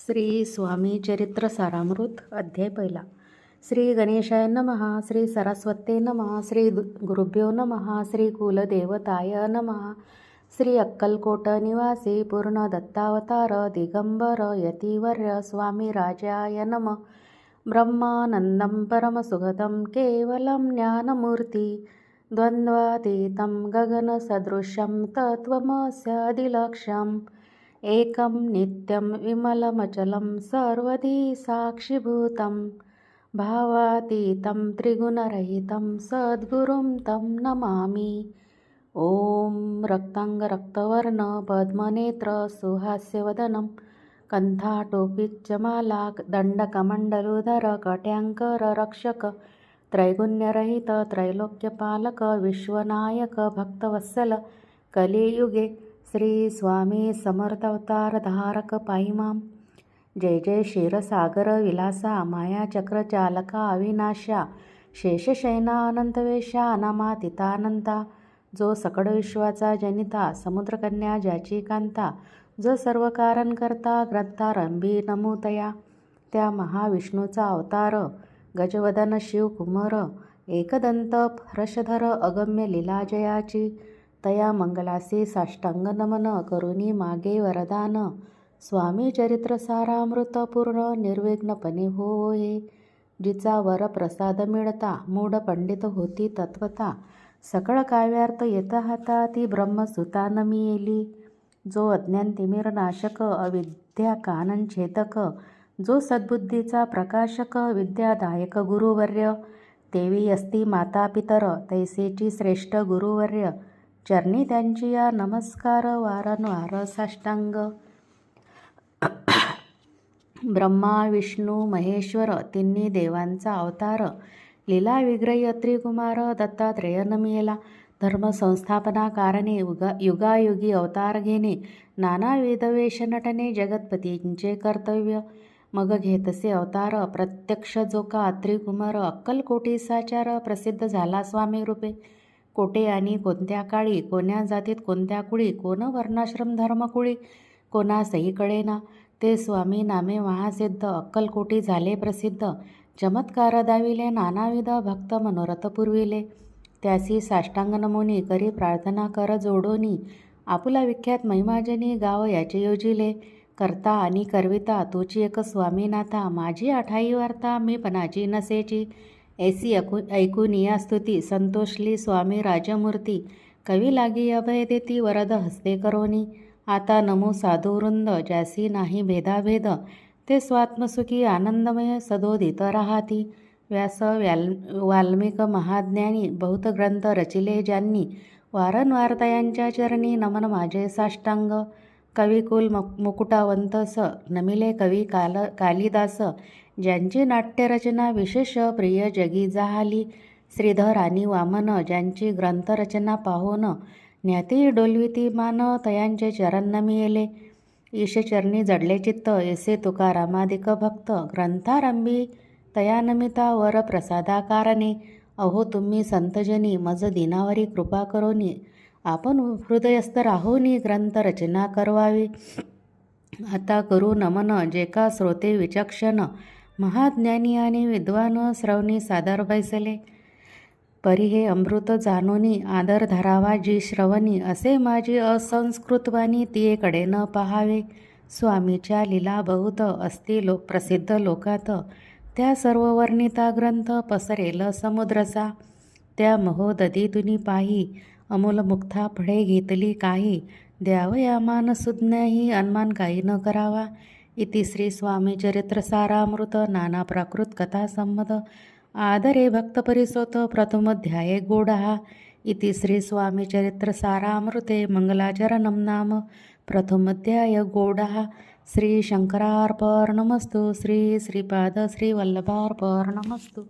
श्री स्वामी चरित्र सारामृत अध्याय पहिला. श्री गणेशाय नमः. श्री सरस्वते नमः. श्री गुरुभ्यो नमः. श्री कुलदेवताय नमः. श्री अक्कलकोट निवासी पूर्ण दत्तावतार दिगंबर यतिवर्य स्वामी राजाय नमः. ब्रह्मानंदं परमसुगतं केवलं ज्ञानमूर्ती द्वंद्वातीतं गगनसदृशं तत्त्वमस्यादिलक्ष्यम् एकं नित्यं विमलमचलं सर्वधी साक्षिभूतं भावातीतं त्रिगुणरहितं सद्गुरुं तं नमामि. ॐ रक्तांगरक्तवर्ण पद्मनेत्र सुहास्यवदनं कंठाटोपीच्यमाला दंडकमण्डलुधर कट्यांकर रक्षक त्रैगुण्यरहित त्रैलोक्यपालक विश्वनायक भक्तवत्सल कलियुगे श्री स्वामी समर्थ अवतार धारक पाहिमाम. जय जय क्षीरसागर विलासा मायाचक्र चालका अविनाशा शेषशयना अनंतवेशा अनामातीतानंता जो सकळ विश्वाचा जनिता समुद्रकन्या ज्याची कांता जो सर्व कारण करता ग्रंथारंभी नमूतया त्या महाविष्णूचा अवतार गजवदन शिवकुमार एकदंत हर्षधर अगम्य लीलाजयाची तया मंगलासी साष्टांग नमन करुणी मागे वरदान. स्वामी चरित्र सारामृत पूर्ण निर्विघ्नपणे होये. जिचा वर प्रसाद मिळता मूढ पंडित होती तत्वता सकळ काव्यार्थ येत हाता ती ब्रह्मसुता नमियेली. जो अज्ञान तिमिर नाशक अविद्या कानन छेदक जो सद्बुद्धीचा प्रकाशक विद्यादायक गुरुवर्य तेवी असती माता पितर तैसेची श्रेष्ठ गुरुवर्य चरणी त्यांची या नमस्कार वारंवार साष्टांग. ब्रह्मा विष्णू महेश्वर तिन्ही देवांचा अवतार लीला विग्रही त्रिकुमार दत्तात्रेय नमियेला. धर्म संस्थापना कारणे युगायुगी अवतार घेणे नानाविध वेश नटने जगतपतींचे कर्तव्य. मग घेतसे अवतार प्रत्यक्ष जो का त्रिकुमार अक्कलकोटी साचार प्रसिद्ध झाला स्वामी रूपे. कोठे आणि कोणत्या काळी कोण्या जातीत कोणत्या कुळी कोण वर्णाश्रम धर्मकुळी कोणा सहीकडेना ते स्वामी नामे महासिद्ध अक्कलकोटी झाले प्रसिद्ध. चमत्कार दाविले नानाविध भक्त मनोरथ पुरविले. त्यासी साष्टांग नमुनी करी प्रार्थना कर जोडोनी आपुला विख्यात महिमाजनी गाव याचे योजिले. करता आणि करविता तुची एक स्वामीनाथा माझी आठाई वार्ता मी पणाची नसेची. ऐसी ऐकून या स्तुती संतोषली स्वामी राजमूर्ती कवी लागी अभय देती वरद हस्ते करोनी. आता नमो साधुवृंद ज्यासी नाही भेदाभेद ते स्वात्मसुखी आनंदमय सदोदित राहाती. व्यास वाल्मिक महाज्ञानी बहुत ग्रंथ रचिले ज्यांनी वारंवार तयांच्या चरणी नमन माझे साष्टांग. कविकुल मुकुटावंत स नमिले कवी कालिदास ज्यांची नाट्यरचना विशेष प्रिय जगी जाहाली. श्रीधर आणि वामन ज्यांची ग्रंथरचना पाहून ज्ञाती डोलविती मान तयांचे चरण नमियेले. ईशचरणी जडले चित्त ऐसे तुकारामादिक भक्त ग्रंथारंभी तयानमिता वर प्रसादा कारणे. अहो तुम्ही संतजनी मज दिनावरी कृपा करोनी आपण हृदयस्थ राहोनी ग्रंथरचना करवावी. आता करू नमन जे का श्रोते विचक्षण महाज्ञानी आणि विद्वान श्रवणी सादर बैसले. परी हे अमृत जानोनी आदर धरावा जी श्रवणी असे माझी असंस्कृतवाणी तियेकडे न पहावे. स्वामीच्या लीला बहुत असती प्रसिद्ध लोकात त्या सर्व वर्णिता ग्रंथ पसरेल समुद्रसा. त्या महोदधीतुनी पाही अमूल मुक्ता फळे घेतली काही द्यावया मान सुज्ञही अनमान काही न करावा. इति श्री स्वामी चरित्र सारामृत नाना प्राकृत कथा संमत आदरे भक्त परिसोत प्रथमोध्याये गोडहा. इति श्री स्वामी चरित्र सारामृते मंगलाचरणं नाम प्रथमोध्याय गोडहा. श्री शंकरार्पणमस्तु. श्री श्रीपाद श्री वल्लभार्पणमस्तु.